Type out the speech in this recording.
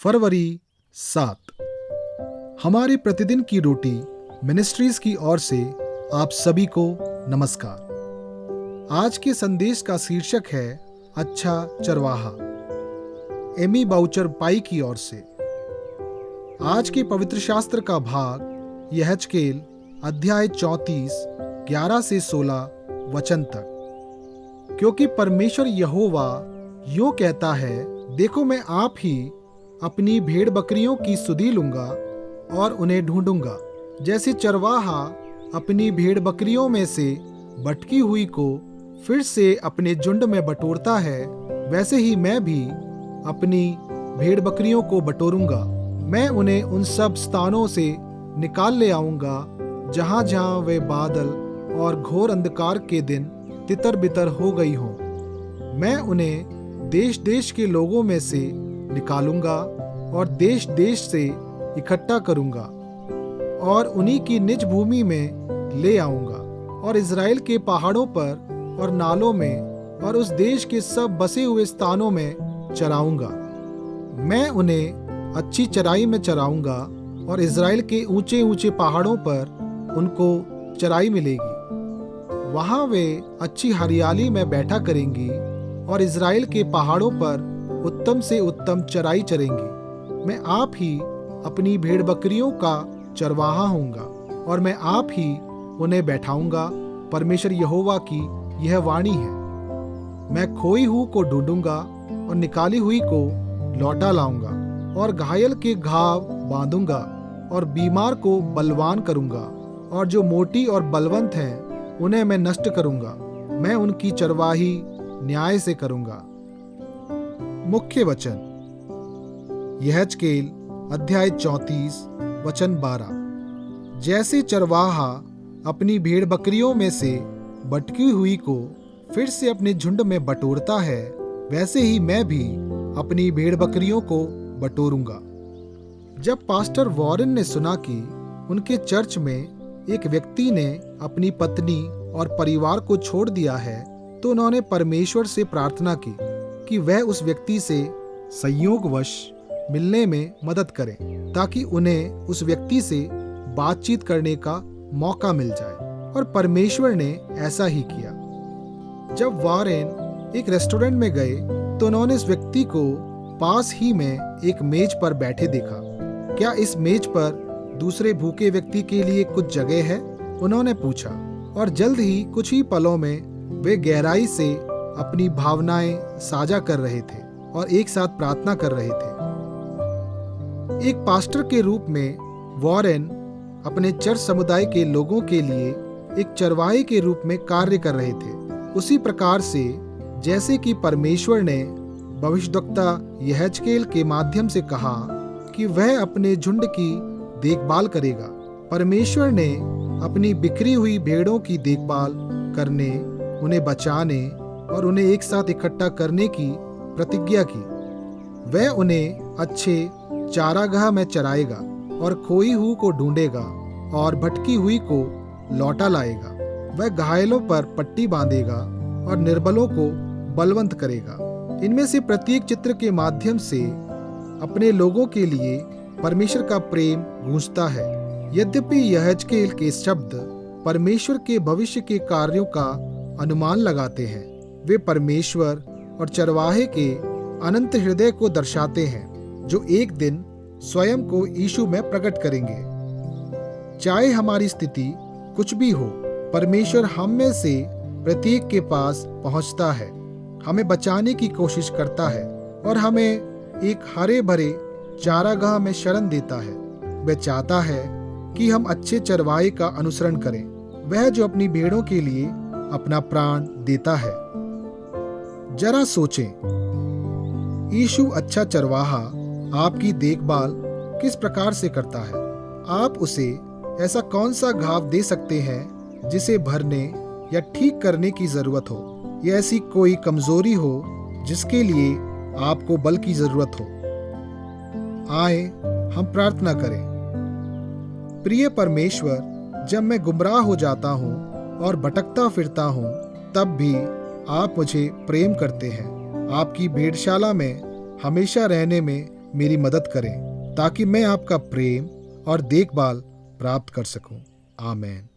फरवरी 7। हमारी प्रतिदिन की रोटी मिनिस्ट्रीज की ओर से आप सभी को नमस्कार। आज के संदेश का शीर्षक है अच्छा चरवाहा, एमी बाउचर पाई की ओर से। आज के पवित्र शास्त्र का भाग यहेजकेल अध्याय 34 11 से 16 वचन तक। क्योंकि परमेश्वर यहोवा यूं कहता है, देखो मैं आप ही अपनी भेड़ बकरियों की सुधि लूंगा और उन्हें ढूंढूंगा। जैसे चरवाहा अपनी भेड़ बकरियों में से भटकी हुई को फिर से अपने झुंड में बटोरता है, वैसे ही मैं भी अपनी भेड़ बकरियों को बटोरूंगा। मैं उन्हें उन सब स्थानों से निकाल ले आऊंगा जहां जहां वे बादल और घोर अंधकार के दिन तितर बितर हो गई हों। मैं उन्हें देश देश के लोगों में से निकालूंगा और देश देश से इकट्ठा करूंगा और उन्हीं की निज भूमि में ले आऊंगा और इज़राइल के पहाड़ों पर और नालों में और उस देश के सब बसे हुए स्थानों में चराऊंगा। मैं उन्हें अच्छी चराई में चराऊंगा और इज़राइल के ऊंचे ऊंचे पहाड़ों पर उनको चराई मिलेगी। वहां वे अच्छी हरियाली में बैठा करेंगी और इज़राइल के पहाड़ों पर उत्तम से उत्तम चराई चरेंगी। मैं आप ही अपनी भेड़ बकरियों का चरवाहा होऊंगा और मैं आप ही उन्हें बैठाऊंगा। परमेश्वर यहोवा की यह वाणी है। मैं खोई हुई को ढूंढूंगा और निकाली हुई को लौटा लाऊंगा और घायल के घाव बांधूंगा और बीमार को बलवान करूंगा और जो मोटी और बलवंत हैं उन्हें मैं नष्ट करूंगा। मैं उनकी चरवाही न्याय से करूंगा। मुख्य वचन यहेजकेल अध्याय 34 वचन 12। जैसे चरवाहा अपनी भेड़ बकरियों में से भटकी हुई को फिर से अपने झुंड में बटोरता है, वैसे ही मैं भी अपनी भेड़ बकरियों को बटोरूंगा। जब पास्टर वॉरेन ने सुना कि उनके चर्च में एक व्यक्ति ने अपनी पत्नी और परिवार को छोड़ दिया है, तो उन्होंने परमेश्वर से प्रार्थना की कि वह उस व्यक्ति से संयोगवश मिलने में मदद करें, ताकि उन्हें उस व्यक्ति से बातचीत करने का मौका मिल जाए। और परमेश्वर ने ऐसा ही किया। जब वॉरेन एक रेस्टोरेंट में गए तो उन्होंने इस व्यक्ति को पास ही में एक मेज पर बैठे देखा। क्या इस मेज पर दूसरे भूखे व्यक्ति के लिए कुछ जगह है? उन्होंने पूछा और जल्द ही कुछ ही पलों में वे गहराई से अपनी भावनाएं साझा कर रहे थे और एक साथ प्रार्थना कर रहे थे। एक पास्टर के रूप में वॉरेन अपने चर्च समुदाय के लोगों के लिए एक चरवाहे के रूप में कार्य कर रहे थे। उसी प्रकार से जैसे कि परमेश्वर ने भविष्यद्वक्ता यहेजकेल के माध्यम से कहा कि वह अपने झुंड की देखभाल करेगा, परमेश्वर ने अपनी बिखरी हुई भेड़ों की देखभाल करने, उन्हें बचाने और उन्हें एक साथ इकट्ठा करने की प्रतिज्ञा की। वह उन्हें अच्छे चारागाह में चराएगा और खोई हुई को ढूंढेगा और भटकी हुई को लौटा लाएगा। वह घायलों पर पट्टी बांधेगा और निर्बलों को बलवंत करेगा। इनमें से प्रत्येक चित्र के माध्यम से अपने लोगों के लिए परमेश्वर का प्रेम गूंजता है। यद्यपि यहेजकेल के शब्द परमेश्वर के भविष्य के कार्यों का अनुमान लगाते हैं, वे परमेश्वर और चरवाहे के अनंत हृदय को दर्शाते हैं, जो एक दिन स्वयं को यीशु में प्रकट करेंगे। चाहे हमारी स्थिति कुछ भी हो, परमेश्वर हम में से प्रत्येक के पास पहुंचता है, हमें बचाने की कोशिश करता है और हमें एक हरे भरे चारागाह में शरण देता है। वह चाहता है कि हम अच्छे चरवाहे का अनुसरण करें, वह जो अपनी भेड़ों के लिए अपना प्राण देता है। जरा सोचें, यीशु अच्छा चरवाहा आपकी देखभाल किस प्रकार से करता है? आप उसे ऐसा कौन सा घाव दे सकते हैं जिसे भरने या ठीक करने की जरूरत हो, या ऐसी कोई कमजोरी हो जिसके लिए आपको बल की जरूरत हो? आए हम प्रार्थना करें। प्रिय परमेश्वर, जब मैं गुमराह हो जाता हूँ और भटकता फिरता हूँ, तब भी आप मुझे प्रेम करते हैं। आपकी भेड़शाला में हमेशा रहने में मेरी मदद करें ताकि मैं आपका प्रेम और देखभाल प्राप्त कर सकूं। आमीन।